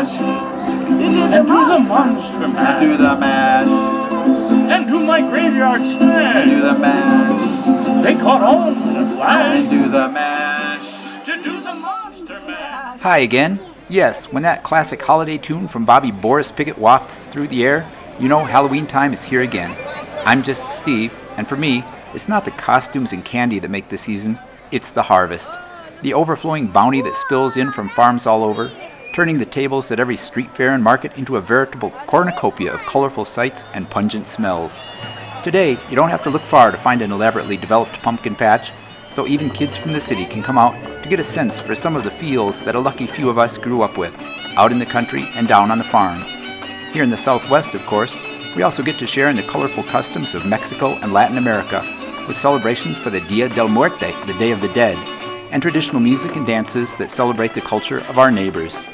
mash. And do the monster mash. Do the mash. And do my graveyard smash. Do the mash. They caught on in a flash. And do the mash. To do the monster mash. Hi again. Yes, when that classic holiday tune from Bobby Boris Pickett wafts through the air, you know Halloween time is here again. I'm just Steve, and for me, it's not the costumes and candy that make the season, it's the harvest. The overflowing bounty that spills in from farms all over, turning the tables at every street fair and market into a veritable cornucopia of colorful sights and pungent smells. Today, you don't have to look far to find an elaborately developed pumpkin patch, so even kids from the city can come out to get a sense for some of the feels that a lucky few of us grew up with, out in the country and down on the farm. Here in the Southwest, of course, we also get to share in the colorful customs of Mexico and Latin America, with celebrations for the Dia del Muerte, the Day of the Dead, and traditional music and dances that celebrate the culture of our neighbors.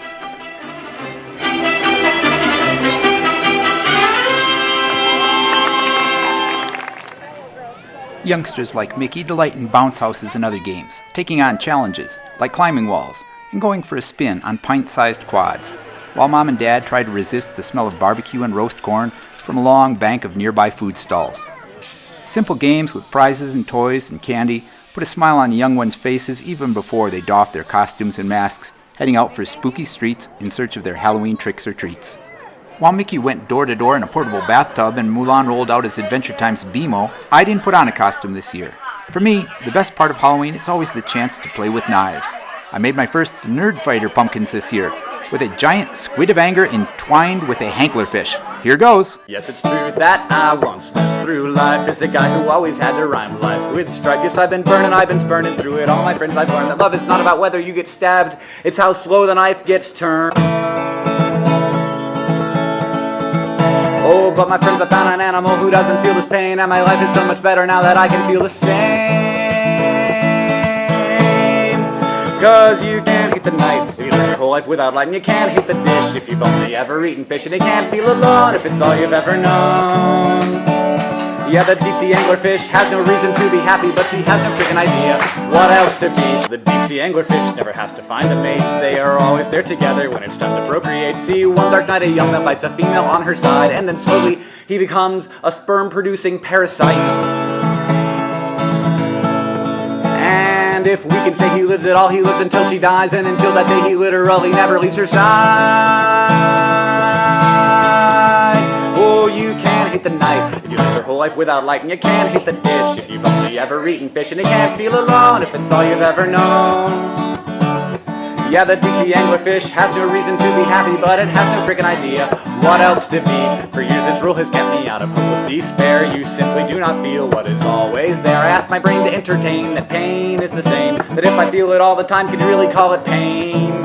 Youngsters like Mickey delight in bounce houses and other games, taking on challenges like climbing walls and going for a spin on pint-sized quads, while Mom and Dad try to resist the smell of barbecue and roast corn from a long bank of nearby food stalls. Simple games with prizes and toys and candy put a smile on the young ones' faces even before they doff their costumes and masks, heading out for spooky streets in search of their Halloween tricks or treats. While Mickey went door to door in a portable bathtub and Mulan rolled out his Adventure Time's BMO, I didn't put on a costume this year. For me, the best part of Halloween is always the chance to play with knives. I made my first Nerd Fighter pumpkins this year, with a giant squid of anger entwined with a hanklerfish. Here goes! Yes, it's true that I once went through life as a guy who always had to rhyme life with strife. Yes, I've been burning, I've been spurning through it. All my friends, I've learned that love is not about whether you get stabbed, it's how slow the knife gets turned. Oh, but my friends, I found an animal who doesn't feel this pain, and my life is so much better now that I can feel the same. 'Cause you can't hate the night if you live your whole life without light, and you can't hate the dish if you've only ever eaten fish, and you can't feel alone if it's all you've ever known. Yeah, the deep-sea anglerfish has no reason to be happy, but she has no freaking idea what else to be. The deep-sea anglerfish never has to find a mate. They are always there together when it's time to procreate. See, one dark night a young that bites a female on her side, and then slowly he becomes a sperm-producing parasite. And if we can say he lives at all, he lives until she dies, and until that day he literally never leaves her side. Oh, you can't hate the night if you live your whole life without light, and you can't hate the dish if you've only ever eaten fish, and you can't feel alone if it's all you've ever known. Yeah, the deep-sea anglerfish has no reason to be happy, but it has no freaking idea what else to be. For years this rule has kept me out of hopeless despair. You simply do not feel what is always there. I ask my brain to entertain that pain is the same, that if I feel it all the time, can you really call it pain?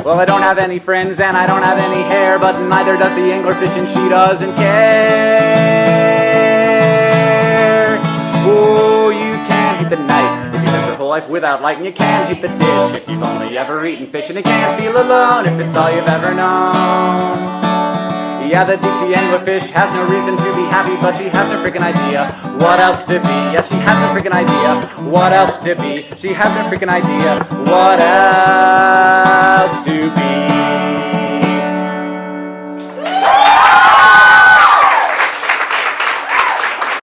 Well, I don't have any friends and I don't have any hair, but neither does the anglerfish, and she doesn't care. Oh, you can't hate the night if you live your whole life without light, and you can't hate the dish if you've only ever eaten fish, and you can't feel alone if it's all you've ever known. Yeah, the deep-sea anglerfish has no reason to be happy, but she has no freaking idea what else to be. Yeah, she has no freaking idea what else to be. She has no freaking idea what else to be.